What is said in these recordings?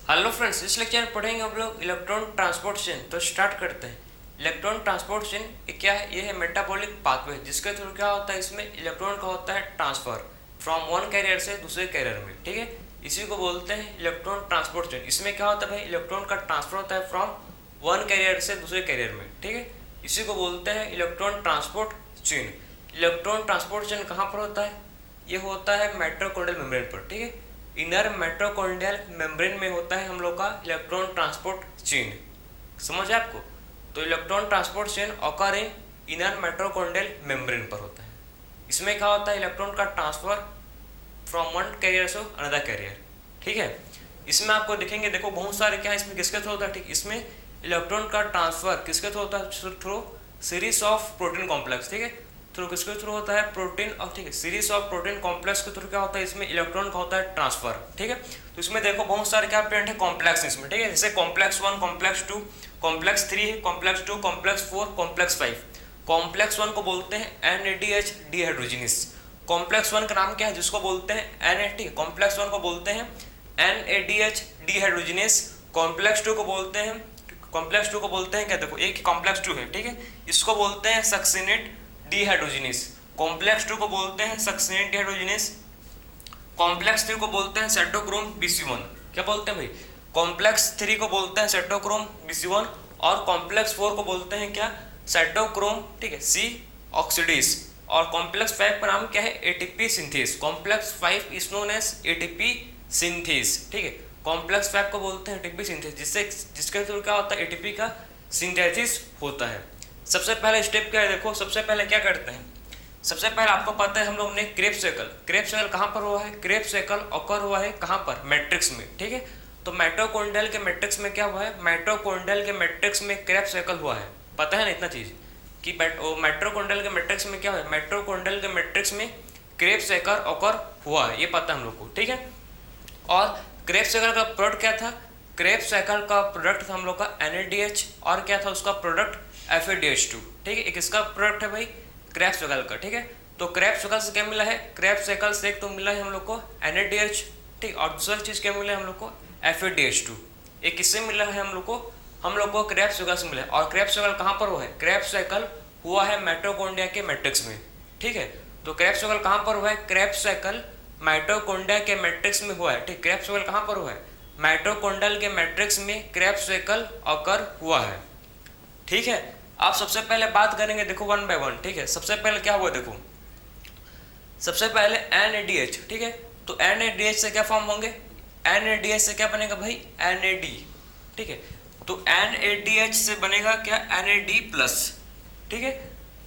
Hello friends, इस lecture में पढ़ेंगे हम लोग इलेक्ट्रॉन ट्रांसपोर्ट चेन। तो स्टार्ट करते हैं। इलेक्ट्रॉन ट्रांसपोर्ट चेन क्या है? ये है मेटाबॉलिक पाथवे, जिसके थ्रू क्या होता है, इसमें इलेक्ट्रॉन का होता है ट्रांसफर फ्रॉम वन कैरियर से दूसरे कैरियर में। ठीक है, इसी को बोलते हैं इलेक्ट्रॉन ट्रांसपोर्ट चेन। इसमें क्या होता है भाई, इलेक्ट्रॉन का ट्रांसफर होता है फ्रॉम वन कैरियर से दूसरे कैरियर में। ठीक है, इसी को बोलते हैं electron transport chain. Electron transport chain कहाँ पर होता है? ये होता है माइटोकॉन्ड्रियल मेम्ब्रेन पर। ठीक है, इनर माइटोकॉन्ड्रियल मेम्ब्रेन में होता है हम लोग का इलेक्ट्रॉन ट्रांसपोर्ट चेन। समझ है आपको? तो electron transport chain occur in inner mitochondrial membrane पर होता है। इसमें क्या होता है, इलेक्ट्रॉन का transfer from one carrier to another carrier. ठीक है, इसमें आपको दिखेंगे, देखो बहुत सारे क्या है इसमें, किसके थ्रू होता है? ठीक, इसमें इलेक्ट्रॉन का ट्रांसफर किसके थ्रू होता है? Through series of protein complex. ठीक है, थ्रू किसके थ्रू होता है? प्रोटीन और ठीक है, सीरीज ऑफ प्रोटीन कॉम्प्लेक्स के थ्रू क्या होता है, इसमें इलेक्ट्रॉन का होता है ट्रांसफर। ठीक है, तो इसमें देखो बहुत सारे क्या पेरेंट है, कॉम्प्लेक्स इसमें। ठीक है, जैसे कॉम्प्लेक्स 1, कॉम्प्लेक्स 2, कॉम्प्लेक्स 3 है, कॉम्प्लेक्स 2, कॉम्प्लेक्स 4, कॉम्प्लेक्स 5। कॉम्प्लेक्स 1 को बोलते हैं NADH डिहाइड्रोजिनेस। कॉम्प्लेक्स 1 का नाम क्या है, जिसको बोलते हैं NAD। कॉम्प्लेक्स 1 को बोलते हैं NADH डिहाइड्रोजिनेस। कॉम्प्लेक्स 2 को बोलते हैं, कॉम्प्लेक्स 2 को बोलते हैं क्या, देखो एक कॉम्प्लेक्स 2 है। ठीक है, इसको बोलते हैं सक्सिनेट डिहाइड्रोजिनेस। कॉम्प्लेक्स 2 को बोलते हैं सक्सिनेट डिहाइड्रोजिनेस। कॉम्प्लेक्स 3 को बोलते हैं साइटोक्रोम BC1। क्या बोलते हैं भाई? कॉम्प्लेक्स 3 को बोलते हैं साइटोक्रोम BC1। और कॉम्प्लेक्स 4 को बोलते हैं क्या, साइटोक्रोम, ठीक है, C ऑक्सीडेज। और कॉम्प्लेक्स 5 का नाम क्या है, ATP synthase. Complex 5 is known as ATP synthase. ठीक है, कॉम्प्लेक्स 5 को बोलते हैं ATP सिंथेस, जिसके थ्रू क्या होता है, ATP का सिंथेसिस होता है। सबसे पहले स्टेप क्या है, देखो सबसे पहले क्या करते हैं, सबसे पहले आपको पता है हम लोग ने क्रेब्स साइकिल कहाँ पर हुआ है? क्रेब्स साइकिल ऑकर हुआ है कहाँ पर? मैट्रिक्स में। ठीक है, तो माइटोकॉन्ड्रियल के मैट्रिक्स में क्या हुआ है? माइटोकॉन्ड्रियल के मैट्रिक्स में क्रेब्स साइकिल हुआ है। पता है ना इतना चीज कि माइटोकॉन्ड्रियल के मैट्रिक्स में क्या हुआ है? माइटोकॉन्ड्रियल के मैट्रिक्स में क्रेब्स साइकिल ऑकर हुआ है, ये पता है हम लोग को। ठीक है, और क्रेब्स साइकिल का प्रोडक्ट क्या था? क्रेब्स साइकिल का प्रोडक्ट था हम लोग का NADH, और क्या था उसका प्रोडक्ट? FADH2। ठीक है, एक इसका प्रोडक्ट है भाई क्रेब्स साइकिल का। ठीक है, तो क्रेब्स साइकिल से क्या मिला है? क्रेब्स साइकिल से एक तो मिला है हम लोग को NADH, ठीक, और दूसरा चीज क्या मिला है हम लोग को? FADH2। एक किससे मिला है हम लोग को क्रेब्स साइकिल से मिला है। और क्रेब्स साइकिल कहाँ पर हुआ है? क्रेब्स साइकिल हुआ है माइटोकॉन्ड्रिया के मैट्रिक्स में। ठीक है, तो क्रेब्स साइकिल कहाँ पर हुआ है? क्रेब्स साइकिल माइटोकॉन्ड्रिया के मैट्रिक्स में हुआ है। ठीक, क्रेब्स साइकिल कहाँ पर हुआ है? माइटोकॉन्ड्रियल के मैट्रिक्स में क्रेब्स साइकिल ऑकर हुआ है। ठीक है, आप सबसे पहले बात करेंगे, देखो वन बाय वन। ठीक है, सबसे पहले क्या हुआ, देखो सबसे पहले NADH। ठीक है, तो NADH से क्या फॉर्म होंगे? NADH से क्या बनेगा भाई? NAD। ठीक है, तो NADH से बनेगा क्या? NAD plus. ठीक है,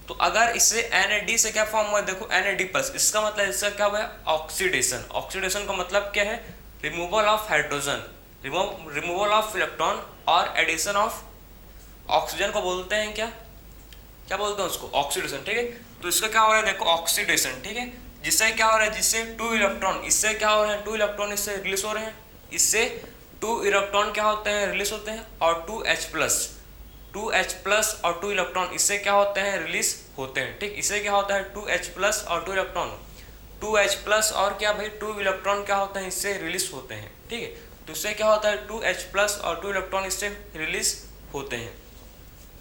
तो अगर इससे NAD से क्या फॉर्म हुआ, देखो NAD प्लस, इसका मतलब इसका क्या हुआ है? ऑक्सीडेशन। ऑक्सीडेशन का मतलब क्या है? Removal of hydrogen, removal of electron और एडिशन ऑफ ऑक्सीजन को बोलते हैं क्या, क्या बोलते हैं उसको? ऑक्सीडेशन। ठीक है, तो इसका क्या हो रहा है, देखो ऑक्सीडेशन। ठीक है, जिससे क्या हो रहा है, जिससे 2 इलेक्ट्रॉन, इससे क्या हो रहे हैं, 2 इलेक्ट्रॉन इससे रिलीज हो रहे हैं, इससे 2 इलेक्ट्रॉन क्या होते हैं, रिलीज होते हैं, और 2H प्लस और 2 इलेक्ट्रॉन इससे क्या होते हैं, रिलीज होते हैं। ठीक, इससे क्या होता है, 2H प्लस और 2 इलेक्ट्रॉन, 2H प्लस और क्या भाई, 2 इलेक्ट्रॉन क्या होते हैं, इससे रिलीज होते हैं। ठीक है, तो इससे क्या होता है, 2H प्लस और 2 इलेक्ट्रॉन इससे रिलीज होते हैं।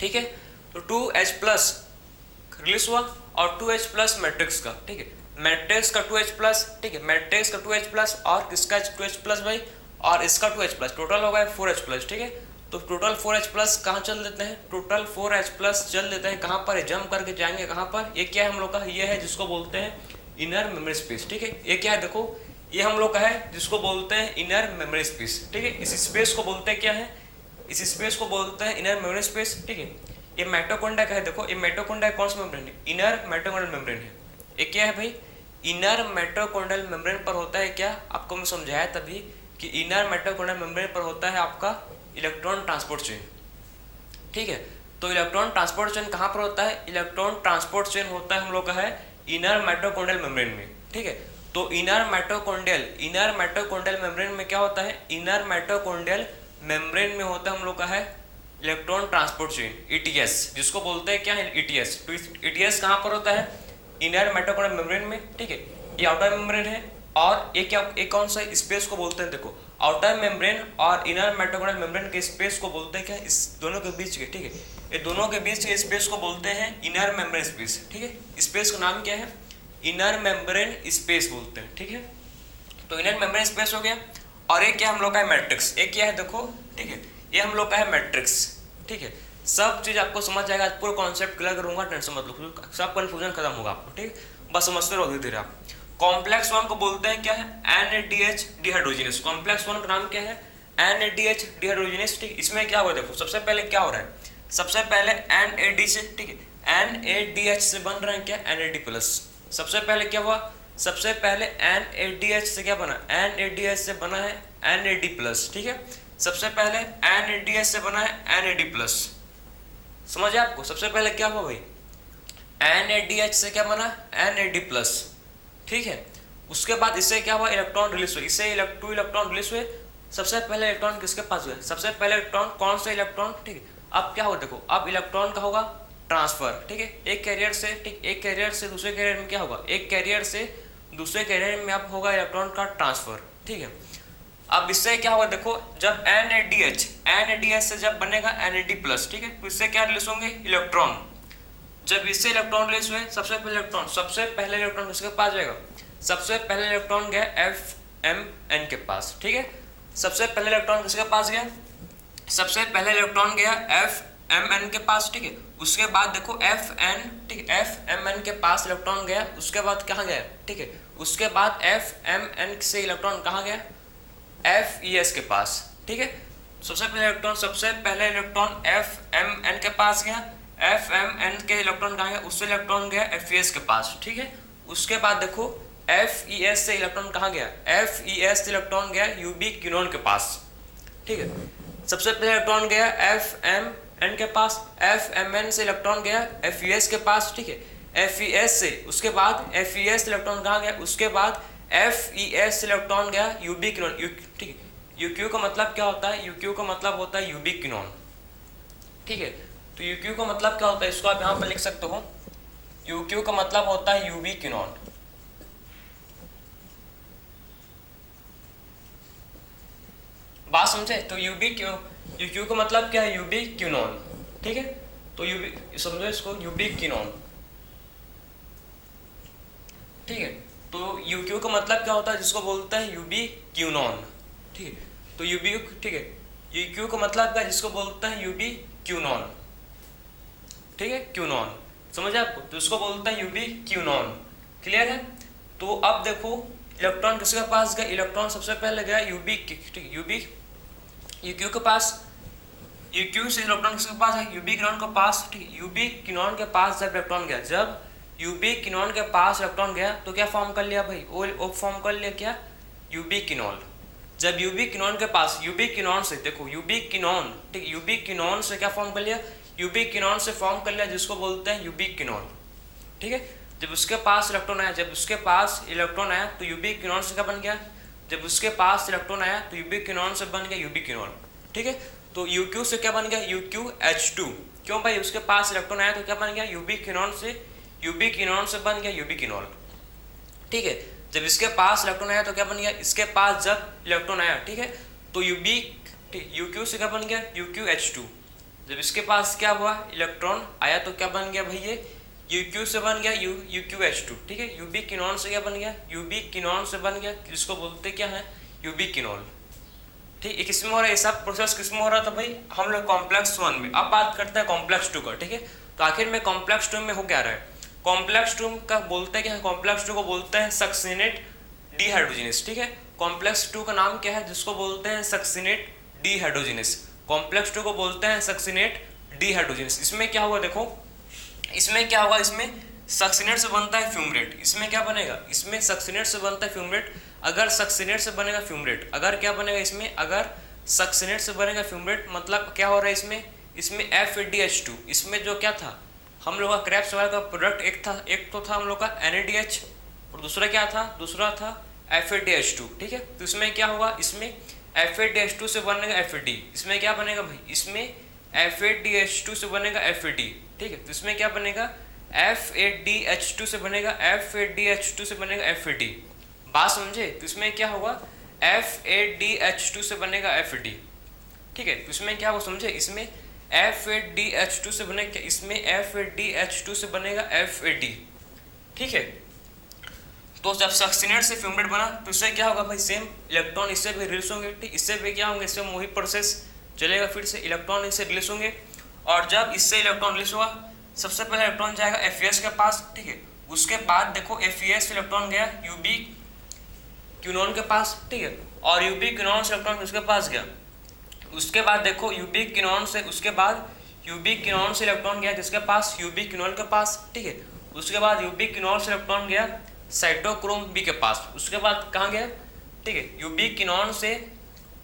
ठीक है, तो 2H प्लस रिलीज हुआ और 2H प्लस मैट्रिक्स का। ठीक है, मैट्रिक्स का 2H प्लस, ठीक है, मैट्रिक्स का 2H प्लस और किसका 2H प्लस भाई, और इसका 2H प्लस, टोटल होगा 4H प्लस। ठीक है, तो टोटल 4H प्लस कहाँ चल देते हैं? टोटल 4H प्लस चल देते हैं कहाँ पर? जंप करके जाएंगे कहाँ पर? ये क्या है हम लोग का? ये है जिसको बोलते हैं इनर मेमोरी स्पेस। ठीक है, ये क्या है, देखो ये हम लोग का है जिसको बोलते हैं इनर मेमोरी स्पेस। ठीक है, इस स्पेस को बोलते हैं क्या है? इस स्पेस को बोलते हैं इनर मेमोरी स्पेस। ठीक है, ये माइटोकॉन्ड्रिया का है, देखो ये माइटोकॉन्ड्रिया कौन सा मेम्ब्रेन है? इनर माइटोकॉन्ड्रियल मेम्ब्रेन है। ये क्या है भाई? इनर माइटोकॉन्ड्रियल मेम्ब्रेन पर होता है क्या, आपको मैं समझाया तभी कि इनर माइटोकॉन्ड्रियल मेम्ब्रेन पर होता है आपका इलेक्ट्रॉन ट्रांसपोर्ट चेन। ठीक है, तो इलेक्ट्रॉन ट्रांसपोर्ट चेन कहाँ पर होता है? इलेक्ट्रॉन ट्रांसपोर्ट चेन होता है हम लोग का है इनर माइटोकॉन्ड्रियल मेम्ब्रेन में। ठीक है, तो इनर माइटोकॉन्ड्रियल मेम्ब्रेन में क्या होता है? इनर माइटोकॉन्ड्रियल मेम्ब्रेन में होता है हम लोग का है इलेक्ट्रॉन ट्रांसपोर्ट चेन, ETS, जिसको बोलते हैं क्या है, ETS। तो ETS कहाँ पर होता है? इनर माइटोकॉन्ड्रियल मेम्ब्रेन में। ठीक है, ये आउटर मेम्ब्रेन है, और ये क्या, एक कौन सा स्पेस को बोलते हैं, देखो आउटर मेम्ब्रेन और इनर माइटोकॉन्ड्रियल मेम्ब्रेन के स्पेस को बोलते हैं क्या, इस दोनों के बीच के, ठीक है, ये दोनों के बीच के स्पेस को बोलते हैं इनर मेम्ब्रेन स्पेस, ठीक है। स्पेस का नाम क्या है, इनर मेम्ब्रेन स्पेस बोलते हैं, ठीक है। तो इनर मेम्ब्रेन स्पेस हो गया। और एक क्या हम लोग का है मैट्रिक्स, एक क्या है देखो, ठीक है, ये हम लोग का है मैट्रिक्स, ठीक है। सब चीज आपको समझ जाएगा, आज पूरा कॉन्सेप्ट क्लियर करूंगा, टेंशन मत लो, सब कंफ्यूजन खत्म होगा आपको, ठीक, बस समझते रहो धीरे धीरे आप। कॉम्प्लेक्स वन को बोलते हैं क्या है, NADH डिहाइड्रोजिनेस। कॉम्प्लेक्स वन का नाम क्या है, NADH डिहाइड्रोजिनेस, ठीक। इसमें क्या हुआ देखो, सबसे पहले क्या हो रहा है, सबसे पहले NAD से, ठीक है, NADH से बन रहा है क्या, NAD प्लस। सबसे पहले क्या हुआ, सबसे पहले NADH से क्या बना, NADH से बना है NAD प्लस, ठीक है। सबसे पहले NADH से बना है NAD प्लस, समझ आए आपको। सबसे पहले क्या हुआ भाई, NADH से क्या बना, NAD प्लस, ठीक है। उसके बाद इससे क्या हुआ, इलेक्ट्रॉन रिलीज हुए, इससे 2 इलेक्ट्रॉन रिलीज हुए। सबसे पहले इलेक्ट्रॉन किसके पास हुआ, सबसे पहले इलेक्ट्रॉन कौन सा इलेक्ट्रॉन, ठीक है। अब क्या होगा देखो, अब इलेक्ट्रॉन का होगा ट्रांसफर, ठीक है, एक कैरियर से, ठीक, एक कैरियर से दूसरे कैरियर में क्या होगा, एक कैरियर से दूसरे कैरियर में अब होगा इलेक्ट्रॉन का ट्रांसफर, ठीक है। अब इससे क्या होगा देखो, जब NADH से जब बनेगा NAD प्लस, ठीक है, तो इससे क्या रिलीज होंगे, इलेक्ट्रॉन। जब इससे इलेक्ट्रॉन रिलीज हुए, सबसे पहले इलेक्ट्रॉन किसके पास जाएगा, सबसे पहले इलेक्ट्रॉन गया FMN के पास, ठीक है। सबसे पहले इलेक्ट्रॉन किसके पास गया, सबसे पहले इलेक्ट्रॉन गया FMN के पास, ठीक है। उसके बाद देखो FN, ठीक है, FMN के पास इलेक्ट्रॉन गया, उसके बाद कहाँ गया, ठीक है, उसके बाद FMN से इलेक्ट्रॉन कहाँ गया, FES के पास, ठीक है। सबसे पहले इलेक्ट्रॉन FMN के पास गया, FMN के इलेक्ट्रॉन कहाँ गया, उससे इलेक्ट्रॉन गया FES के पास, ठीक है। उसके बाद देखो FES से इलेक्ट्रॉन कहाँ गया, FES से इलेक्ट्रॉन गया यूबिक्विनोन के पास, ठीक है। सबसे पहले इलेक्ट्रॉन गया FMN के पास, FMN से इलेक्ट्रॉन गया FES के पास, ठीक है। FES से उसके बाद FES इलेक्ट्रॉन कहाँ गया, उसके बाद FES इलेक्ट्रॉन गया यूबिक्विनोन, ठीक है। यूक्यू का मतलब क्या होता है, यूक्यू का मतलब होता है यूबिक्विनोन, ठीक है। तो यूक्यू का मतलब क्या होता है, इसको आप यहाँ पर लिख सकते हो, यूक्यू का मतलब होता है यूबिक्विनोन, बात समझे। तो यूक्यू का मतलब क्या है, यूबिक्विनोन, ठीक है। तो समझो इसको, यूबिक्विनोन, ठीक है। तो यूक्यू का मतलब क्या होता है, जिसको बोलते हैं यूबिक्विनोन, ठीक है। तो ठीक है, यूक्यू का मतलब क्या है, जिसको बोलते हैं यूबिक्विनोन, ठीक है, क्यूनॉन, समझ आपको, तो इसको बोलते हैं यूबिक्विनोन, क्लियर है। तो अब देखो इलेक्ट्रॉन किसके पास गया, इलेक्ट्रॉन सबसे पहले गया यूक्यू के पास, यूक्यू से इलेक्ट्रॉन किसके पास है, यूबिक्विनोन के पास, ठीक है। यूबिक्विनोन के पास जब इलेक्ट्रॉन गया, जब यूबिक्विनोन के पास इलेक्ट्रॉन गया तो क्या फॉर्म कर लिया भाई, ओ फॉर्म कर लिया क्या, यूबिक्विनोल। जब यूबिक्विनोन के पास, यूबिक्विनोन से देखो, यूबिक्विनोन, ठीक, यूबिक्विनोन से क्या फॉर्म कर लिया, यूबिक्विनोन से फॉर्म कर लिया, जिसको बोलते हैं यूबिक्विनोल, ठीक है। जब उसके पास इलेक्ट्रॉन आया, तो यूबिक्विनोन से क्या बन गया, जब उसके पास इलेक्ट्रॉन आया तो यूबिक्विनोन से बन गया यूबिक्विनोल, ठीक है। तो यूक्यू से क्या बन गया, UQH2, क्यों भाई, उसके पास इलेक्ट्रॉन आया तो क्या बन गया, यूबिक्विनोन से बन गया यूबिक्विनोल, ठीक है। जब इसके पास इलेक्ट्रॉन आया तो क्या बन गया, इसके पास जब इलेक्ट्रॉन आया, ठीक है, तो यूक्यू से क्या बन गया, UQH2। जब इसके पास क्या हुआ, इलेक्ट्रॉन आया तो क्या बन गया भाई, ये यूक्यू से बन गया UQH2, ठीक है। यूबिक्विनोन से क्या बन गया, यूबिक्विनोन से बन गया, जिसको बोलते क्या है, यूबिक्विनोल, ठीक है। किसमें हो रहा है ये सब प्रोसेस, किसमें हो रहा था भाई, हम लोग कॉम्प्लेक्स 1 में। अब बात करते हैं कॉम्प्लेक्स 2 का, ठीक है। तो आखिर में कॉम्प्लेक्स 2 में हो क्या रहा है, कॉम्प्लेक्स 2 का बोलते क्या है, कॉम्प्लेक्स 2 को बोलते हैं सक्सिनेट डिहाइड्रोजिनेस, ठीक है। कॉम्प्लेक्स 2 का नाम क्या है, जिसको बोलते हैं सक्सिनेट डिहाइड्रोजिनेस, कॉम्प्लेक्स 2 को बोलते हैं सक्सिनेट डिहाइड्रोजिनेस। इसमें क्या होगा देखो, इसमें क्या होगा, इसमें सक्सिनेट से बनता है फ्यूमरेट, इसमें क्या बनेगा, इसमें सक्सिनेट से बनता है फ्यूमरेट। अगर सक्सिनेट से बनेगा फ्यूमरेट, अगर क्या बनेगा इसमें, अगर सक्सिनेट से बनेगा फ्यूमरेट, मतलब क्या हो रहा है इसमें FADH2, इसमें जो क्या था, हम लोग का क्रेब्स वायर का प्रोडक्ट एक तो था हम लोग का NADH, और दूसरा क्या था, दूसरा था FADH2, ठीक है। तो इसमें क्या होगा, इसमें FADH2 से बनेगा FAD, इसमें क्या बनेगा भाई, इसमें FADH2 से बनेगा FAD, ठीक है। तो इसमें क्या बनेगा, FADH2 से बनेगा FAD, बात समझे। तो इसमें क्या होगा, FADH2 से बनेगा FAD, ठीक है। तो इसमें क्या वो समझे, इसमें FADH2 से बनेगा, इसमें FADH2 से बनेगा FAD, ठीक है। तो जब सक्सिनेट से फ्यूमेट बना तो इससे क्या होगा भाई, सेम इलेक्ट्रॉन इससे भी रिलीज होंगे, ठीक, इससे भी क्या होंगे, इससे वही प्रोसेस चलेगा, फिर से इलेक्ट्रॉन इससे रिलीज होंगे। और जब इससे इलेक्ट्रॉन रिलीज होगा, सबसे पहले इलेक्ट्रॉन जाएगा FES के पास, ठीक है। उसके बाद देखो FES इलेक्ट्रॉन गया UB क्यूनॉन के पास, ठीक है, और UB क्यूनॉन से इलेक्ट्रॉन उसके पास गया। उसके बाद देखो UB क्यूनॉन से, उसके बाद UB क्यूनॉन से इलेक्ट्रॉन गया किसके पास, UB क्यूनॉन के पास, ठीक है। उसके बाद UB क्यूनॉन से इलेक्ट्रॉन गया साइटोक्रोम B के पास। उसके बाद कहाँ गया, ठीक है, UB क्यूनॉन से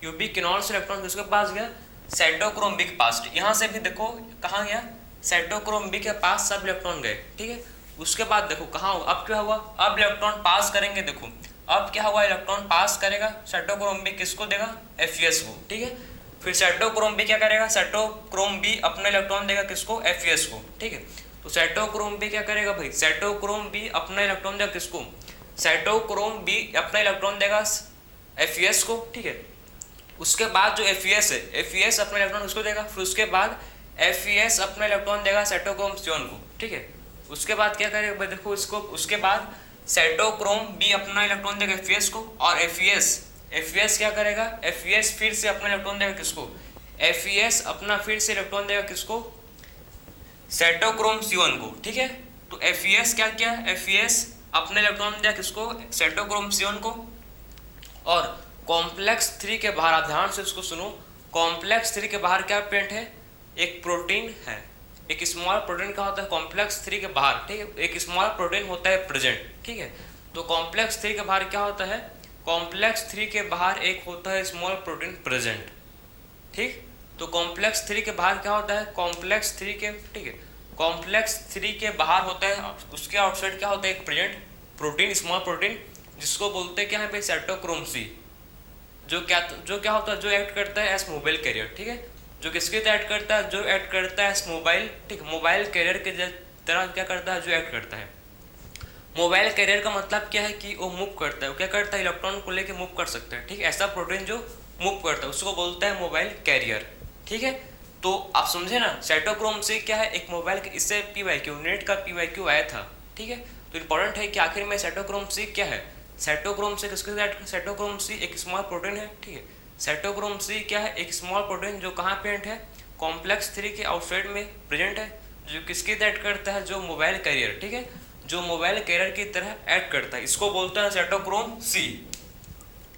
इलेक्ट्रॉन किसके पास गया, साइटोक्रोम B के पास। यहाँ से भी देखो कहाँ गया, साइटोक्रोम B के पास सब इलेक्ट्रॉन गए, ठीक है। उसके बाद देखो कहाँ हुआ, अब क्या हुआ, अब इलेक्ट्रॉन पास करेंगे, देखो अब क्या हुआ, इलेक्ट्रॉन पास करेगा, साइटोक्रोम B किसको देगा, FES को, ठीक है। फिर साइटोक्रोम B क्या करेगा, साइटोक्रोम B अपना इलेक्ट्रॉन देगा किसको, FES को, ठीक है। तो साइटोक्रोम B क्या करेगा भाई, साइटोक्रोम B अपना इलेक्ट्रॉन देगा किसको, साइटोक्रोम B अपना इलेक्ट्रॉन देगा FES को, ठीक है। उसके बाद जो FES है, FES अपना इलेक्ट्रॉन उसको देगा, फिर उसके बाद FES अपना इलेक्ट्रॉन देगा साइटोक्रोम C1 को, ठीक है। उसके बाद क्या करेगा भाई, देखो इसको, उसके बाद साइटोक्रोम B अपना इलेक्ट्रॉन देगा FES को, और FES क्या करेगा, FES फिर से अपना इलेक्ट्रॉन देगा किसको, FES अपना फिर से इलेक्ट्रॉन देगा किसको, साइटोक्रोम C1 को, ठीक है। तो FES क्या किया, FES अपने इलेक्ट्रॉन दिया किसको, साइटोक्रोम C1 को। और कॉम्प्लेक्स 3 के बाहर, आप ध्यान से इसको सुनो, कॉम्प्लेक्स 3 के बाहर क्या प्रेजेंट है, एक प्रोटीन है, एक स्मॉल प्रोटीन का होता है कॉम्प्लेक्स 3 के बाहर, ठीक है, एक स्मॉल प्रोटीन होता है प्रेजेंट, ठीक है। तो कॉम्प्लेक्स 3 के बाहर क्या होता है, कॉम्प्लेक्स 3 के बाहर एक होता है स्मॉल प्रोटीन प्रेजेंट, ठीक। तो कॉम्प्लेक्स 3 के बाहर क्या होता है, कॉम्प्लेक्स 3 के, ठीक है, कॉम्प्लेक्स 3 के बाहर होता है, उसके आउटसाइड क्या होता है, एक प्रेजेंट प्रोटीन, स्मॉल प्रोटीन, जिसको बोलते हैं क्या है भाई, साइटोक्रोम C, जो क्या होता है, जो एक्ट करता है एज मोबाइल कैरियर, ठीक है। जो किसके एक्ट करता है, जो एक्ट करता है एज मोबाइल, ठीक, मोबाइल कैरियर के तरह क्या करता है, जो एक्ट करता है। मोबाइल कैरियर का मतलब क्या है कि वो मूव करता है, वो क्या करता है, इलेक्ट्रॉन को लेके मूव कर सकता है, ठीक, ऐसा प्रोटीन जो मूव करता है उसको बोलता है मोबाइल कैरियर, ठीक है। तो आप समझे ना, साइटोक्रोम C क्या है, एक मोबाइल, इससे PYQ नेट का PYQ आया था, ठीक है। तो इंपॉर्टेंट है कि आखिर में साइटोक्रोम C क्या है, साइटोक्रोम C किसके साथ, साइटोक्रोम C एक स्मॉल प्रोटीन है, ठीक है। साइटोक्रोम C क्या है, एक स्मॉल प्रोटीन जो कहाँ प्रेजेंट है, कॉम्प्लेक्स 3 के आउटसाइड में प्रेजेंट है, जो किसकी एक्ट करता है, जो मोबाइल कैरियर, ठीक है, जो मोबाइल कैरियर की तरह एक्ट करता है, इसको बोलता है साइटोक्रोम C।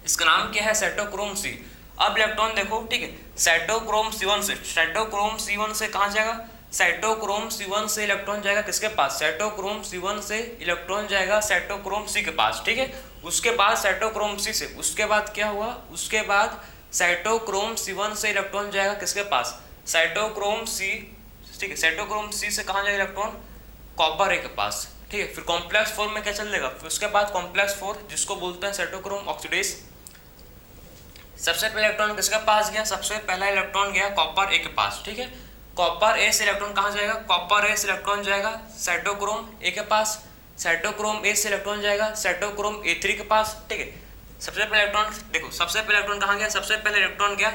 इसका नाम क्या है, साइटोक्रोम C। अब इलेक्ट्रॉन देखो, ठीक है, साइटोक्रोम C1 से कहाँ जाएगा, साइटोक्रोम C1 से इलेक्ट्रॉन जाएगा किसके पास, साइटोक्रोम C1 से इलेक्ट्रॉन जाएगा साइटोक्रोम C के पास, ठीक है। उसके बाद साइटोक्रोम C से, उसके बाद क्या हुआ, उसके बाद साइटोक्रोम C1 से इलेक्ट्रॉन जाएगा किसके पास, साइटोक्रोम C, ठीक है, साइटोक्रोम C से कहाँ जाएगा इलेक्ट्रॉन, कॉपर A के पास, ठीक है। फिर कॉम्प्लेक्स 4 में क्या चल देगा, फिर उसके बाद कॉम्प्लेक्स 4 जिसको बोलते हैं साइटोक्रोम ऑक्सीडेज। सबसे पहले इलेक्ट्रॉन किसके पास गया, सबसे पहला इलेक्ट्रॉन गया कॉपर A के पास, ठीक है। कॉपर A से इलेक्ट्रॉन कहाँ जाएगा, कॉपर A से इलेक्ट्रॉन जाएगा साइटोक्रोम A के पास, साइटोक्रोम A से इलेक्ट्रॉन जाएगा साइटोक्रोम A3 के पास, ठीक है। सबसे पहले इलेक्ट्रॉन देखो, सबसे पहले इलेक्ट्रॉन कहाँ गया, सबसे पहले इलेक्ट्रॉन गया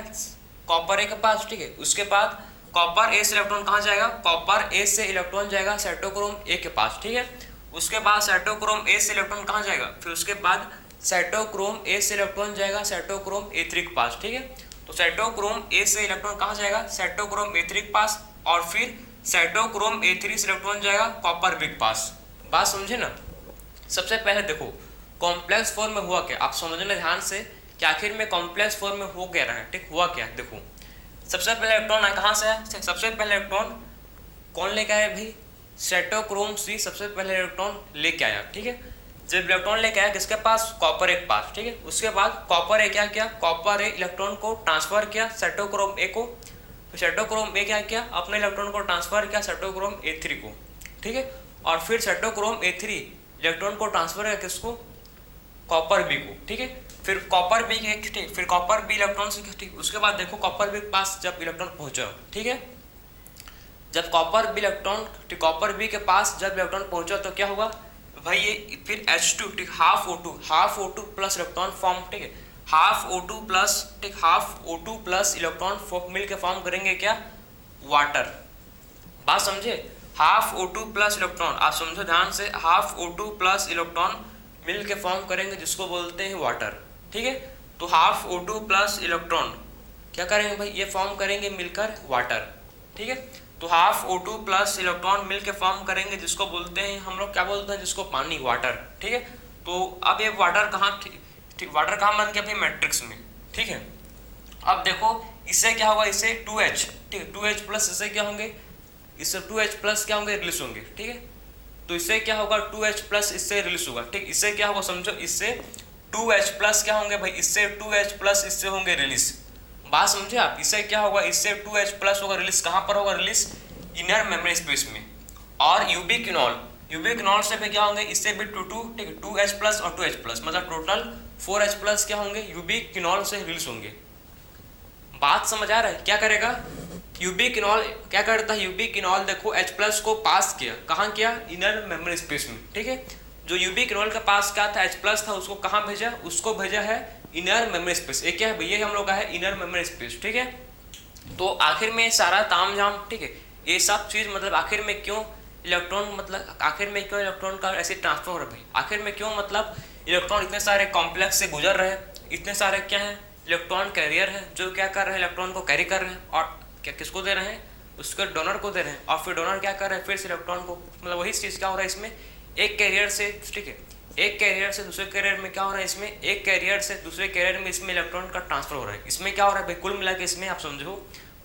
कॉपर A के पास, ठीक है। उसके बाद कॉपर A से इलेक्ट्रॉन कहाँ जाएगा, कॉपर A से इलेक्ट्रॉन जाएगा साइटोक्रोम A के पास, ठीक है। उसके बाद साइटोक्रोम A से इलेक्ट्रॉन कहाँ जाएगा, फिर उसके बाद साइटोक्रोम A से इलेक्ट्रॉन जाएगा साइटोक्रोम A3 के पास, ठीक है। तो साइटोक्रोम A से इलेक्ट्रॉन कहाँ जाएगा, साइटोक्रोम A3 के पास, और फिर साइटोक्रोम A3 से इलेक्ट्रॉन जाएगा कॉपर B के पास। बात समझे ना। सबसे पहले देखो कॉम्प्लेक्स 4 में हुआ क्या, आप समझना ध्यान से कि आखिर में कॉम्प्लेक्स 4 में हो क्या रहा है, ठीक, हुआ क्या। देखो सबसे पहले इलेक्ट्रॉन कहाँ से है, सबसे पहले इलेक्ट्रॉन कौन लेके आया भाई, साइटोक्रोम C सबसे पहले इलेक्ट्रॉन लेके आया, ठीक है। जब इलेक्ट्रॉन लेके आया किसके पास, कॉपर A के पास, ठीक है। उसके बाद कॉपर A क्या किया, कॉपर A इलेक्ट्रॉन को ट्रांसफर किया साइटोक्रोम A को, फिर साइटोक्रोम A क्या किया, अपने इलेक्ट्रॉन को ट्रांसफर किया साइटोक्रोम A3 को, ठीक है। और फिर साइटोक्रोम A3 इलेक्ट्रॉन को ट्रांसफर किया किसको, कॉपर B को, ठीक है। फिर कॉपर B के, ठीक, फिर कॉपर B इलेक्ट्रॉन से, ठीक। उसके बाद देखो कॉपर B के पास जब इलेक्ट्रॉन पहुंचा, ठीक है, जब कॉपर B इलेक्ट्रॉन, ठीक, कॉपर B के पास जब इलेक्ट्रॉन पहुंचा तो क्या होगा भाई, ये फिर H2, ठीक, half O2 plus electron form, ठीक है, हाफ O2 प्लस, ठीक, हाफ O2 प्लस इलेक्ट्रॉन मिल के फॉर्म करेंगे क्या, वाटर। बात समझे, हाफ O2 प्लस इलेक्ट्रॉन, आप समझो ध्यान से, हाफ O2 प्लस इलेक्ट्रॉन मिल के फॉर्म करेंगे जिसको बोलते हैं वाटर, ठीक है। तो हाफ O2 प्लस इलेक्ट्रॉन क्या करेंगे भाई, ये फॉर्म करेंगे मिलकर वाटर, ठीक है। तो हाफ O2 प्लस इलेक्ट्रॉन मिल के फॉर्म करेंगे जिसको बोलते हैं हम लोग, क्या बोलते हैं जिसको, पानी, वाटर, ठीक है। तो अब ये वाटर कहाँ, ठीक, वाटर कहाँ बन गया भाई, मैट्रिक्स में, ठीक है। अब देखो इससे क्या होगा, इससे 2H, ठीक है, 2H प्लस इससे क्या होंगे, इससे 2H प्लस क्या होंगे, रिलीज होंगे, ठीक है। तो इससे क्या होगा, 2H प्लस इससे रिलीज होगा, ठीक। इससे क्या होगा समझो, इससे 2H प्लस क्या होंगे भाई, इससे 2H प्लस इससे होंगे रिलीज। बात समझे आप, इससे क्या होगा, इससे 2H प्लस होगा रिलीज, कहाँ पर होगा रिलीज, इनर मेम्ब्रेन स्पेस में। और यूबिक्विनॉल से भी क्या होंगे, इससे भी 2 ठीक है, 2H प्लस और 2H प्लस, मतलब टोटल 4H प्लस क्या होंगे, यूबिक्विनॉल से रिलीज होंगे। बात समझ आ रहा है, क्या करेगा यूबिक्विनॉल, क्या करता है यूबिक्विनॉल, देखो H प्लस को पास किया, कहाँ किया, इनर मेम्ब्रेन स्पेस में, ठीक है। जो यूबिक्विनॉल के पास क्या था, H प्लस था, उसको कहाँ भेजा, उसको भेजा है इनर मेम्ब्रेन स्पेस। ये क्या है भैया, हम लोग का है इनर मेम्ब्रेन स्पेस, ठीक है। तो आखिर में सारा तामझाम, ठीक है, ये सब चीज मतलब आखिर में क्यों इलेक्ट्रॉन, मतलब आखिर में क्यों इलेक्ट्रॉन का ऐसे ट्रांसफर हो रहा है भाई, आखिर में क्यों, मतलब इलेक्ट्रॉन इतने सारे कॉम्प्लेक्स से गुजर रहे हैं, इतने सारे क्या है इलेक्ट्रॉन कैरियर है जो क्या कर रहे हैं, इलेक्ट्रॉन को कैरी कर रहे हैं, और क्या किसको दे रहे हैं, उसके डोनर को दे रहे हैं, और फिर डोनर क्या कर रहे हैं, फिर से इलेक्ट्रॉन को, मतलब वही चीज़ क्या हो रहा है इसमें, एक कैरियर से, ठीक है, एक कैरियर से दूसरे कैरियर में क्या हो रहा है, इसमें एक कैरियर से दूसरे कैरियर में इसमें इलेक्ट्रॉन का ट्रांसफर हो रहा है। इसमें क्या हो रहा है भाई, कुल मिला के इसमें आप समझो,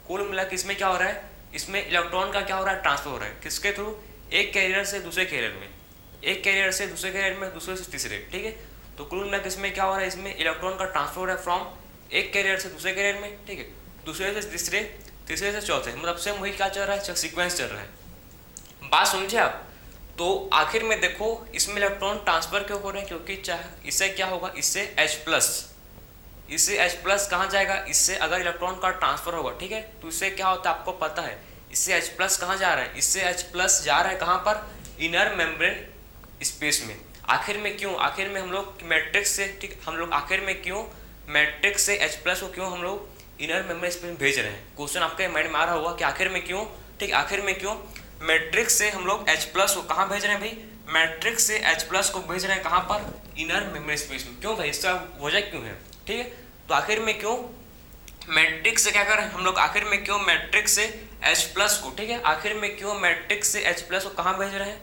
कुल मिला के इसमें क्या हो रहा है, इसमें इलेक्ट्रॉन का क्या हो रहा है, ट्रांसफर हो रहा है, किसके थ्रू, एक कैरियर से दूसरे कैरियर में, एक कैरियर से दूसरे कैरियर में, दूसरे से तीसरे, ठीक है। तो कुल मिला के इसमें क्या हो रहा है, इसमें इलेक्ट्रॉन का ट्रांसफर हो रहा है फ्रॉम एक कैरियर से दूसरे कैरियर में, ठीक है, दूसरे से तीसरे, तीसरे से चौथे, मतलब सेम वही क्या चल रहा है, सीक्वेंस चल रहा है। बात समझे आप। तो आखिर में देखो इसमें इलेक्ट्रॉन ट्रांसफर क्यों हो रहे हैं, क्योंकि चाहे इससे क्या होगा, इससे H प्लस, इससे H प्लस कहाँ जाएगा, इससे अगर इलेक्ट्रॉन का ट्रांसफर होगा, ठीक है, तो इससे क्या होता है आपको पता है, इससे H प्लस कहाँ जा रहा है, इससे H प्लस जा रहा है कहाँ पर, इनर मेम्ब्रेन स्पेस में। आखिर में क्यों, आखिर में हम लोग मैट्रिक्स से, ठीक, हम लोग आखिर में क्यों मैट्रिक्स से H प्लस को क्यों हम लोग इनर मेम्ब्रेन स्पेस में भेज रहे हैं, क्वेश्चन आपके माइंड में आ रहा होगा कि आखिर में क्यों, ठीक, आखिर में क्यों मैट्रिक्स से हम लोग H प्लस को कहाँ भेज रहे हैं भाई, मैट्रिक्स से H प्लस को भेज रहे हैं कहाँ पर, इनर मेम्ब्रेन स्पेस में। क्यों भाई, इसका वजह क्यों है, ठीक है। तो आखिर में क्यों मैट्रिक्स से क्या कर रहे हैं हम लोग, आखिर में क्यों मैट्रिक्स से H प्लस को, ठीक है, आखिर में क्यों मैट्रिक्स से H प्लस को कहाँ भेज रहे हैं,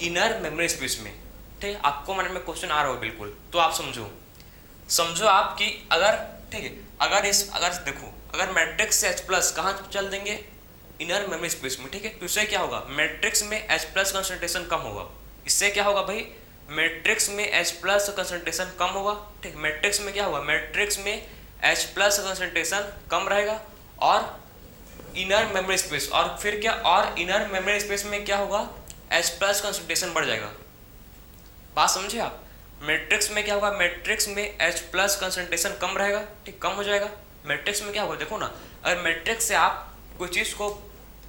इनर मेम्ब्रेन स्पेस में, ठीक है। आपको मन में क्वेश्चन आ रहा हो बिल्कुल, तो आप समझो आप कि अगर, ठीक है, अगर देखो अगर मैट्रिक्स से H प्लस कहाँ चल देंगे, इनर मेम्ब्रेन स्पेस में, ठीक है। तो इससे क्या होगा, मैट्रिक्स में H प्लस कंसंट्रेशन कम होगा, इससे क्या होगा भाई, मैट्रिक्स में H प्लस कंसंट्रेशन कम होगा, ठीक, मैट्रिक्स में क्या होगा, मैट्रिक्स में H प्लस कंसंट्रेशन कम रहेगा, और इनर मेम्ब्रेन स्पेस, और फिर क्या, और इनर मेम्ब्रेन स्पेस में क्या होगा, H प्लस कंसंट्रेशन बढ़ जाएगा। बात समझे आप, मैट्रिक्स में क्या होगा, मैट्रिक्स में H प्लस कंसंट्रेशन कम रहेगा, ठीक, कम हो जाएगा। मैट्रिक्स में क्या होगा, देखो ना, अगर मैट्रिक्स से आप कोई चीज़ को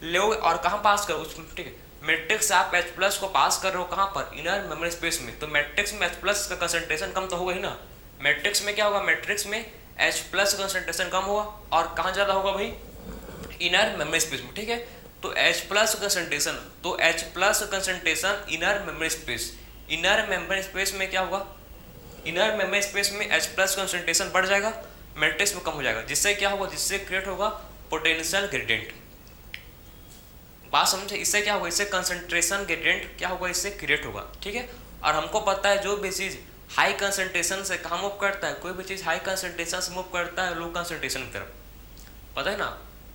ले और कहाँ पास करो उस, ठीक है, मैट्रिक्स से आप H प्लस को पास कर रहे हो कहाँ पर, इनर मेम्ब्रेन स्पेस में, तो मैट्रिक्स में H प्लस का कंसंट्रेशन कम तो होगा ही ना। मैट्रिक्स में क्या होगा, मैट्रिक्स में H प्लस कंसंट्रेशन कम होगा, और कहाँ ज़्यादा होगा भाई, इनर मेम्ब्रेन स्पेस में, ठीक है। तो H प्लस कंसंट्रेशन, तो H plus concentration inner membrane space, inner membrane space में क्या होगा, इनर मेम्ब्रेन स्पेस में H प्लस कंसंट्रेशन बढ़ जाएगा, मैट्रिक्स में कम हो जाएगा, जिससे क्या होगा, जिससे क्रिएट होगा पोटेंशियल ग्रेडियंट। बात समझे, इससे क्या होगा, इससे कंसंट्रेशन ग्रेडियंट क्या होगा, इससे क्रिएट होगा, ठीक है। और हमको पता है जो भी चीज़ हाई कंसंट्रेशन से कहाँ मूव करता है, कोई भी चीज़ हाई कंसंट्रेशन से मूव करता है लो कंसंट्रेशन की तरफ, पता है ना।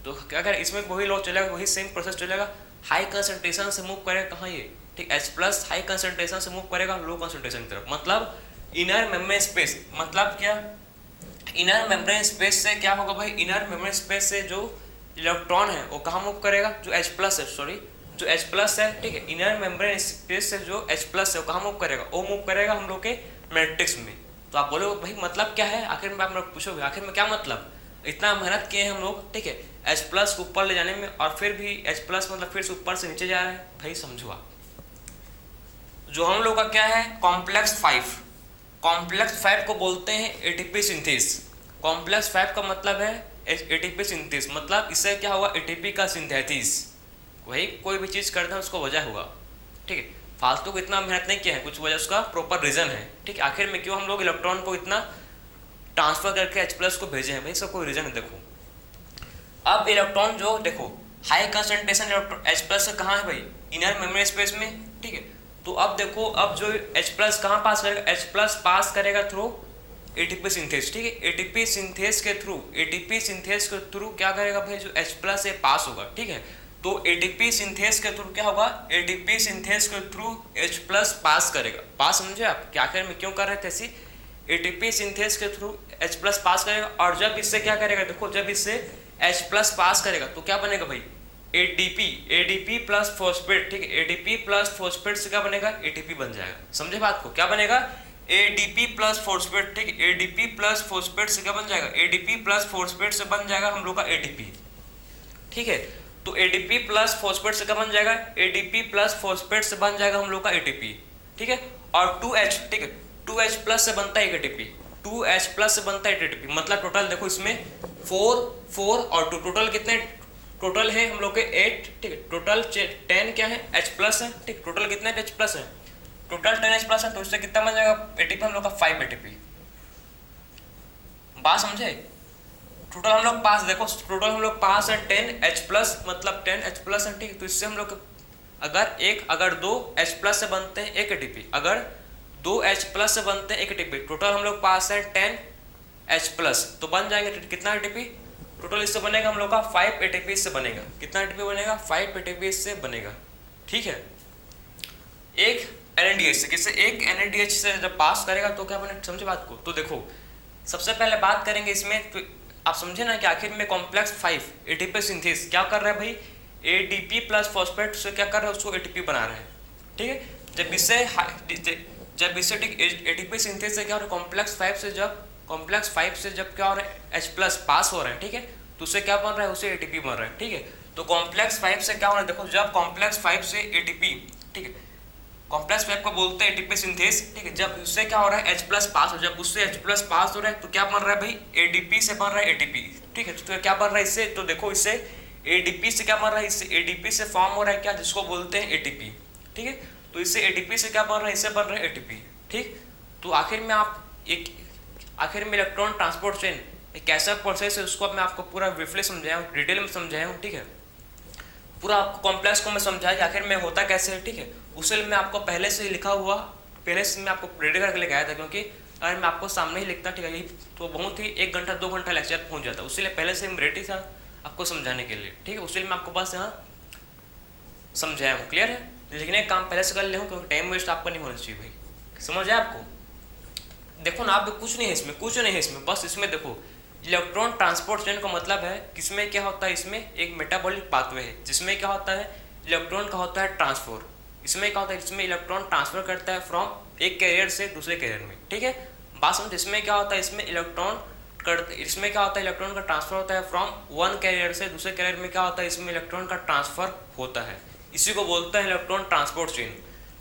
तो क्या करें, इसमें वही लॉ चलेगा, वही सेम प्रोसेस चलेगा, हाई कंसंट्रेशन से मूव करेगा कहाँ ये, ठीक, H प्लस हाई कंसंट्रेशन से मूव करेगा लो कंसंट्रेशन की तरफ, मतलब इनर मेम्ब्रेन स्पेस, मतलब क्या, इनर मेम्ब्रेन स्पेस से क्या होगा भाई, इनर मेम्ब्रेन स्पेस से जो इलेक्ट्रॉन है वो कहाँ मूव करेगा, जो H प्लस है, सॉरी जो H प्लस है, ठीक है, इनर मेम्ब्रेन स्पेस से जो H प्लस है वो कहाँ मूव करेगा, वो मूव करेगा हम लोग के मैट्रिक्स में। तो आप बोलोगे भाई मतलब क्या है, आखिर में आप लोग पूछोगे आखिर में क्या मतलब, इतना मेहनत किए हैं हम लोग, ठीक है, H प्लस को ऊपर ले जाने में, और फिर भी H प्लस मतलब फिर से ऊपर से नीचे जा रहा है। भाई समझो आप, जो हम लोग का क्या है कॉम्प्लेक्स 5, कॉम्प्लेक्स 5 को बोलते हैं एटीपी सिंथेस। कॉम्प्लेक्स 5 का मतलब है एटीपी सिंथेस, मतलब इससे क्या होगा, एटीपी का सिंथेसिस। वही कोई भी चीज़ करते हैं उसको वजह होगा, ठीक है। फालतू को इतना मेहनत नहीं किया है, कुछ वजह उसका प्रॉपर रीजन है, ठीक है। आखिर में क्यों हम लोग इलेक्ट्रॉन को इतना ट्रांसफर करके H+ को भेजे हैं, भाई इसका कोई रीजन है। देखो अब इलेक्ट्रॉन जो देखो हाई कंसंट्रेशन इलेक्ट्रॉन H+ का कहाँ है भाई, इनर मेमोरी स्पेस में, ठीक है। तो अब देखो अब जो H+ कहाँ पास करेगा, H+ पास करेगा थ्रू एटीपी सिंथेस, ठीक है। एटीपी सिंथेस के थ्रू क्या करेगा भाई, जो H+ से पास होगा, ठीक है। तो एटीपी सिंथेस के थ्रू क्या होगा, एटीपी सिंथेस के थ्रू H+ पास करेगा। पास समझे आप क्या आखिर में क्यों कर रहे थे ऐसी, एटीपी सिंथेस के थ्रू H+ पास करेगा। और जब इससे क्या करेगा, देखो जब इससे H+ पास करेगा तो क्या बनेगा भाई, एडीपी प्लस फॉस्फेट, ठीक है। एडीपी प्लस फॉस्फेट से क्या बनेगा, एटीपी बन जाएगा। समझे बात को, क्या बनेगा, एडीपी प्लस फॉस्फेट, ठीक है। एडीपी प्लस फॉस्फेट से क्या बन जाएगा, एडीपी प्लस फॉस्फेट से बन जाएगा हम लोग का एटीपी, ठीक है। तो एडीपी प्लस फॉस्फेट से क्या बन जाएगा, एडीपी प्लस फॉस्फेट से बन जाएगा हम लोग का एटीपी, ठीक है। और 2H, ठीक है, 2H+ से बनता है एक एटीपी, 2H+ से बनता है एटीपी, मतलब टोटल देखो इसमें 4 और 2 टोटल कितने, टोटल है हम लोग के 8, ठीक है। टोटल 10 क्या है, H+ है, ठीक। टोटल कितने H+ है, टोटल 10 H+ है, तो इससे कितना बन जाएगा एटीपी हम लोग का 5 एटीपी। बात समझे, टोटल हम लोग पास, देखो टोटल हम लोग पास है 10H+, मतलब 10H+ है, ठीक। तो इससे हम लोग अगर 2 H+ से बनते हैं एक एटीपी, अगर 2 H+ से बनते हैं एक एटीपी, टोटल हम लोग पास है 10H+, तो बन जाएंगे कितना एटीपी, टोटल इससे बनेगा हम लोग का 5 एटीपी से बनेगा। कितना एटीपी बनेगा, 5 एटीपी से बनेगा, ठीक है। एक NADH से, किससे, एक NADH से जब पास करेगा तो क्या बने, समझे बात को। तो देखो सबसे पहले बात करेंगे इसमें, तो आप समझे ना कि आखिर में कॉम्प्लेक्स 5 एटीपी सिंथेस क्या कर रहा है भाई, एडीपी प्लस फॉस्फेट से क्या कर रहा है, उसको एटीपी बना रहा है, ठीक है। जब इससे ठीक एटीपी सिंथेस से क्या हो रहा है, कॉम्प्लेक्स 5 से जब क्या हो रहा है, H+ पास हो रहा है, ठीक है। तो उससे क्या बन रहा है, उसे एटीपी बन रहा है, ठीक है। तो कॉम्प्लेक्स 5 से क्या हो रहा है, देखो जब कॉम्प्लेक्स 5 से एटीपी, ठीक है, कॉम्प्लेक्स 5 को बोलते हैं एटीपी सिंथेस, ठीक है। जब उससे क्या हो रहा है, H+ पास हो, जब उससे H+ पास हो रहा है तो क्या बन रहा है भाई, एडीपी से बन रहा है एटीपी, ठीक है। तो क्या बन रहा है इससे, तो देखो इससे एडीपी से क्या बन रहा है, इससे एडीपी से फॉर्म हो रहा है क्या, जिसको बोलते हैं एटीपी, ठीक है। तो इससे एडीपी से क्या बन रहा है, इससे बन रहा है एटीपी, ठीक। तो आखिर में इलेक्ट्रॉन ट्रांसपोर्ट चेन एक ऐसा प्रोसेस है, उसको मैं आपको पूरा ब्रीफली समझाया हूँ, डिटेल में समझाया हूँ, ठीक है। पूरा आपको कॉम्प्लेक्स को मैं समझाया कि आखिर में होता कैसे है, ठीक है। उसे मैं आपको पहले से लिखा हुआ, पहले से मैं आपको रेडी करके लेके आया था, क्योंकि अगर मैं आपको सामने ही लिखता, ठीक है, तो बहुत ही 1 घंटा 2 घंटा लेक्चर पहुंच जाता, उसके लिए पहले से मैं रेडी था आपको समझाने के लिए, ठीक है। उसके लिए मैं आपको बस यहाँ समझाया हूँ, क्लियर है। लिखने का काम पहले से कर ले हूँ, क्योंकि टाइम वेस्ट आपका नहीं होना चाहिए भाई, समझ आया आपको। देखो ना, आप कुछ नहीं है इसमें, बस इसमें देखो इलेक्ट्रॉन ट्रांसपोर्ट चेन का मतलब है किसमें क्या होता है, इसमें एक मेटाबॉलिक पाथवे है, जिसमें क्या होता है, इलेक्ट्रॉन का होता है ट्रांसफर। इसमें क्या होता है, इसमें इलेक्ट्रॉन ट्रांसफर करता है फ्रॉम एक कैरियर से दूसरे कैरियर में, ठीक है। बात समझ, इसमें क्या होता है, इसमें क्या होता है, इलेक्ट्रॉन का ट्रांसफर होता है फ्रॉम वन कैरियर से दूसरे कैरियर में, क्या होता है, इसमें इलेक्ट्रॉन का ट्रांसफर होता है, इसी को बोलते हैं इलेक्ट्रॉन ट्रांसपोर्ट चेन।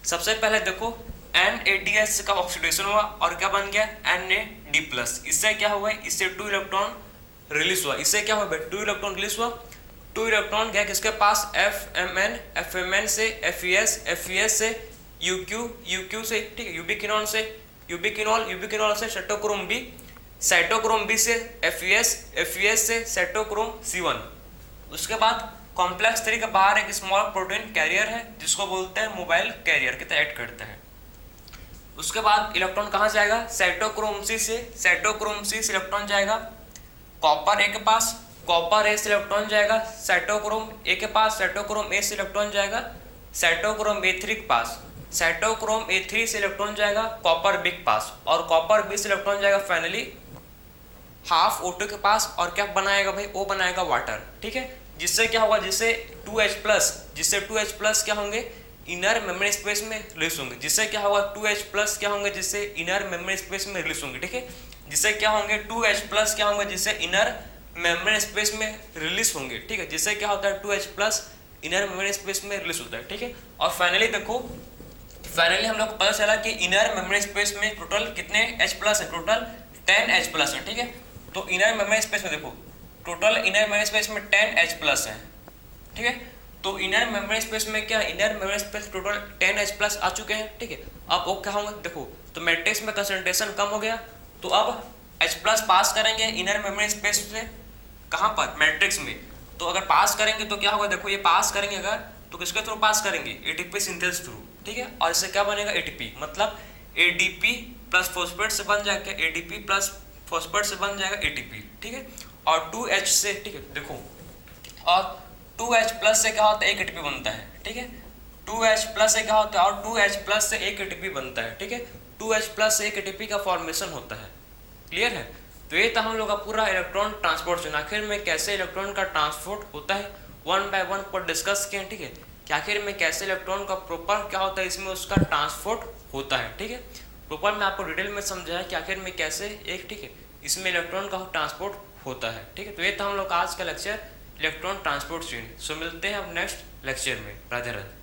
सबसे पहले देखो NADH का ऑक्सीडेशन हुआ और क्या बन गया, NAD+, इससे क्या हुआ, इससे 2 इलेक्ट्रॉन रिलीज हुआ, इससे क्या हुआ, 2 इलेक्ट्रॉन रिलीज हुआ, 2 इलेक्ट्रॉन गया किसके पास, FMN से FES से UQ से, ठीक है, यूबिक्विनोल से साइटोक्रोम B से FES से साइटोक्रोम C1। उसके बाद कॉम्प्लेक्स 3 के बाहर एक स्मॉल प्रोटीन कैरियर है, जिसको बोलते हैं मोबाइल कैरियर की तरह ऐड करता है। उसके बाद इलेक्ट्रॉन कहाँ जाएगा, साइटोक्रोम C से इलेक्ट्रॉन जाएगा कॉपर A के पास, कॉपर A से इलेक्ट्रॉन जाएगा साइटोक्रोम A के पास, साइटोक्रोम A से इलेक्ट्रॉन जाएगा साइटोक्रोम A3 के पास, साइटोक्रोम A3 से इलेक्ट्रॉन जाएगा कॉपर B के पास, और कॉपर B से इलेक्ट्रॉन जाएगा फाइनली हाफ O2 के पास, और क्या बनाएगा भाई, वो बनाएगा वाटर, ठीक है। जिससे क्या होगा, जिससे 2H+ क्या होंगे, इनर मेमोरी स्पेस में रिलीज होंगे, जिससे क्या होगा 2H+ क्या होंगे, जिससे इनर मेमोरी स्पेस में रिलीज होंगे, ठीक है। जिससे क्या होंगे 2H+ क्या होंगे, जिससे इनर मेमोरी स्पेस में रिलीज होंगे, ठीक है। जिससे क्या होता है 2H+ इनर मेमोरी स्पेस में रिलीज होता है, ठीक है। और फाइनली देखो फाइनली हम लोग को पता चला कि इनर मेमोरी स्पेस में टोटल कितने H प्लस है, टोटल 10 H प्लस है, ठीक है। तो इनर मेमोरी स्पेस में देखो टोटल इनर मेमोरी स्पेस में 10 H प्लस है, ठीक है। तो इनर मेमोरी स्पेस में क्या, inner memory space total 10 H plus आ चुके हैं, ठीक है। अब वो क्या होंगे देखो, तो मैट्रिक्स में कंसंट्रेशन कम हो गया, तो अब H प्लस पास करेंगे इनर मेमोरी स्पेस से, कहाँ पर, मैट्रिक्स में। तो अगर पास करेंगे तो क्या होगा देखो, ये पास करेंगे अगर तो किसके थ्रू पास करेंगे, एटीपी सिंथेसिस थ्रू, ठीक है। और इससे क्या बनेगा, एटीपी, मतलब एडीपी प्लस फॉस्फेट से बन जाएगा, एडीपी प्लस फॉस्फेट से बन जाएगा एटीपी, ठीक है। और 2H से, ठीक है देखो, और 2H प्लस से क्या होता है, एक एटीपी बनता है, ठीक है। 2H प्लस से क्या होता है, और 2H प्लस से एक एटीपी बनता है, ठीक है। 2H प्लस से एक एटीपी का फॉर्मेशन होता है, क्लियर है। तो ये था हम लोग का पूरा इलेक्ट्रॉन ट्रांसपोर्टेशन, आखिर में कैसे इलेक्ट्रॉन का ट्रांसपोर्ट होता है, वन बाय वन पर डिस्कस किए, ठीक है। कि आखिर में कैसे इलेक्ट्रॉन का प्रॉपर क्या होता है, इसमें उसका ट्रांसपोर्ट होता है, ठीक है। प्रॉपर मैं आपको डिटेल में समझाया कि आखिर में कैसे एक, ठीक है, इसमें इलेक्ट्रॉन का ट्रांसपोर्ट होता है, ठीक है। तो ये था हम लोग का आज का लेक्चर इलेक्ट्रॉन ट्रांसपोर्ट चेन। सो मिलते हैं अब नेक्स्ट लेक्चर में। राधे राधे।